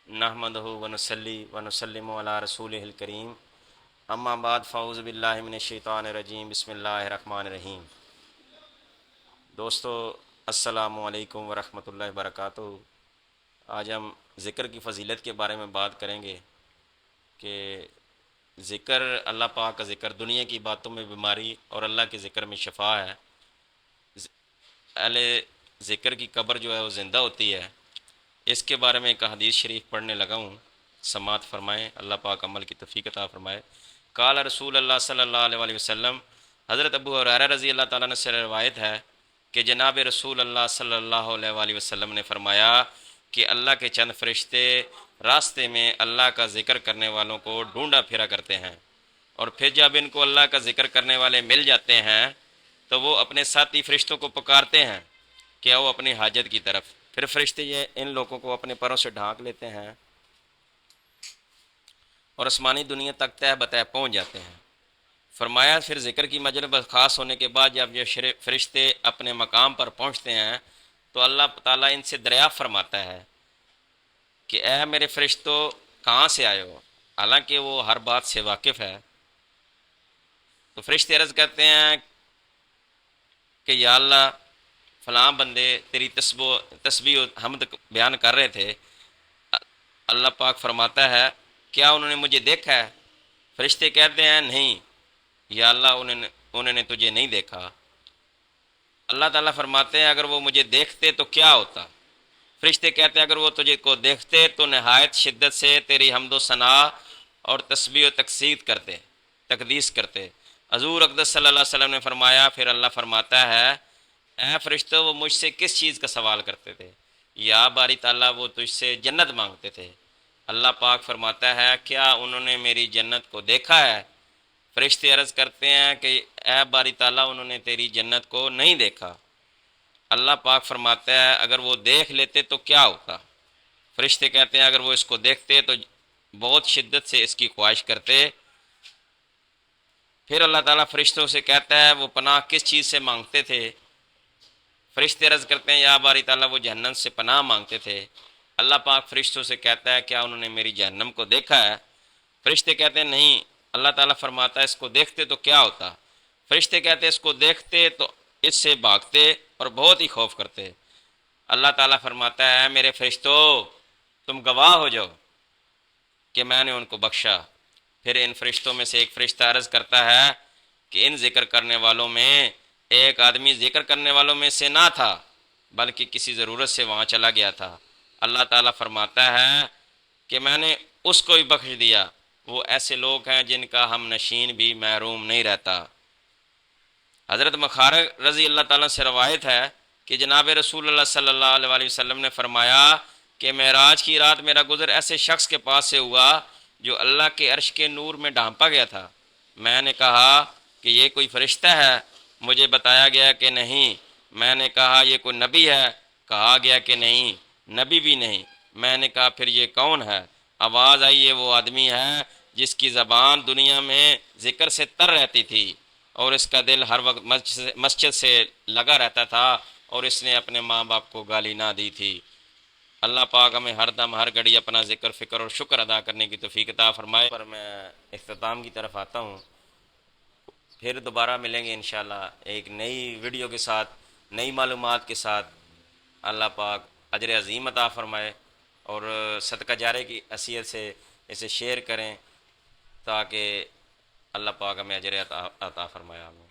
نحمدہ ونصلی ونسلم علی رسولہ الکریم، اما بعد فاعوذ باللہ من الشیطان الرجیم، بسم اللہ الرحمن الرحیم۔ دوستو السلام علیکم ورحمۃ اللہ وبرکاتہ۔ آج ہم ذکر کی فضیلت کے بارے میں بات کریں گے کہ ذکر، اللہ پاک کا ذکر دنیا کی باتوں میں بیماری اور اللہ کے ذکر میں شفا ہے۔ اہل ذکر کی قبر جو ہے وہ زندہ ہوتی ہے۔ اس کے بارے میں ایک حدیث شریف پڑھنے لگا ہوں، سماعت فرمائیں، اللہ پاک عمل کی توفیق عطا فرمائے۔ قال رسول اللہ صلی اللہ علیہ وسلم، حضرت ابو ہریرہ رضی اللہ تعالیٰ عنہ سے روایت ہے کہ جناب رسول اللہ صلی اللہ علیہ وسلم نے فرمایا کہ اللہ کے چند فرشتے راستے میں اللہ کا ذکر کرنے والوں کو ڈھونڈا پھرا کرتے ہیں، اور پھر جب ان کو اللہ کا ذکر کرنے والے مل جاتے ہیں تو وہ اپنے ساتھی فرشتوں کو پکارتے ہیں کہ وہ اپنی حاجت کی طرف۔ پھر فرشتے یہ ان لوگوں کو اپنے پروں سے ڈھانک لیتے ہیں اور آسمانی دنیا تک تہ بتہ پہنچ جاتے ہیں۔ فرمایا پھر ذکر کی مجلس برخاست ہونے کے بعد جب یہ فرشتے اپنے مقام پر پہنچتے ہیں تو اللہ تعالیٰ ان سے دریافت فرماتا ہے کہ اے میرے فرشتوں، کہاں سے آئے ہو؟ حالانکہ وہ ہر بات سے واقف ہے۔ تو فرشتے عرض کرتے ہیں کہ یا اللہ، فلاں بندے تیری تسبیح و حمد بیان کر رہے تھے۔ اللہ پاک فرماتا ہے کیا انہوں نے مجھے دیکھا ہے؟ فرشتے کہتے ہیں نہیں یا اللہ، انہوں نے تجھے نہیں دیکھا۔ اللہ تعالیٰ فرماتے ہیں اگر وہ مجھے دیکھتے تو کیا ہوتا؟ فرشتے کہتے ہیں اگر وہ تجھے کو دیکھتے تو نہایت شدت سے تیری حمد و ثنا اور تسبیح و تقدیس کرتے۔ حضور اقدس صلی اللہ علیہ وسلم نے فرمایا، پھر اللہ فرماتا ہے اے فرشتوں، وہ مجھ سے کس چیز کا سوال کرتے تھے؟ یا باری تعالیٰ، وہ تجھ سے جنت مانگتے تھے۔ اللہ پاک فرماتا ہے کیا انہوں نے میری جنت کو دیکھا ہے؟ فرشتے عرض کرتے ہیں کہ اے باری تعالیٰ، انہوں نے تیری جنت کو نہیں دیکھا۔ اللہ پاک فرماتا ہے اگر وہ دیکھ لیتے تو کیا ہوتا؟ فرشتے کہتے ہیں اگر وہ اس کو دیکھتے تو بہت شدت سے اس کی خواہش کرتے۔ پھر اللہ تعالیٰ فرشتوں سے کہتا ہے وہ پناہ کس چیز سے مانگتے تھے؟ فرشتے عرض کرتے ہیں یا باری تعالیٰ، وہ جہنم سے پناہ مانگتے تھے۔ اللہ پاک فرشتوں سے کہتا ہے کیا انہوں نے میری جہنم کو دیکھا ہے؟ فرشتے کہتے ہیں نہیں۔ اللہ تعالیٰ فرماتا ہے اس کو دیکھتے تو کیا ہوتا؟ فرشتے کہتے ہیں اس کو دیکھتے تو اس سے بھاگتے اور بہت ہی خوف کرتے۔ اللہ تعالیٰ فرماتا ہے میرے فرشتوں، تم گواہ ہو جاؤ کہ میں نے ان کو بخشا۔ پھر ان فرشتوں میں سے ایک فرشتہ عرض کرتا ہے کہ ان ذکر کرنے والوں میں ایک آدمی ذکر کرنے والوں میں سے نہ تھا بلکہ کسی ضرورت سے وہاں چلا گیا تھا۔ اللہ تعالیٰ فرماتا ہے کہ میں نے اس کو بھی بخش دیا۔ وہ ایسے لوگ ہیں جن کا ہم نشین بھی محروم نہیں رہتا۔ حضرت مخارق رضی اللہ تعالیٰ سے روایت ہے کہ جناب رسول اللہ صلی اللہ علیہ وسلم نے فرمایا کہ معراج کی رات میرا گزر ایسے شخص کے پاس سے ہوا جو اللہ کے عرش کے نور میں ڈھانپا گیا تھا۔ میں نے کہا کہ یہ کوئی فرشتہ ہے؟ مجھے بتایا گیا کہ نہیں۔ میں نے کہا یہ کوئی نبی ہے؟ کہا گیا کہ نہیں، نبی بھی نہیں۔ میں نے کہا پھر یہ کون ہے؟ آواز آئی یہ وہ آدمی ہے جس کی زبان دنیا میں ذکر سے تر رہتی تھی اور اس کا دل ہر وقت مسجد سے لگا رہتا تھا اور اس نے اپنے ماں باپ کو گالی نہ دی تھی۔ اللہ پاک ہمیں ہر دم ہر گھڑی اپنا ذکر، فکر اور شکر ادا کرنے کی توفیق عطا فرمائے۔ پر میں اختتام کی طرف آتا ہوں، پھر دوبارہ ملیں گے انشاءاللہ ایک نئی ویڈیو کے ساتھ، نئی معلومات کے ساتھ۔ اللہ پاک اجر عظیم عطا فرمائے اور صدقہ جارے کی حیثیت سے اسے شیئر کریں تاکہ اللہ پاک ہمیں اجر عطا فرمائے۔ آمین۔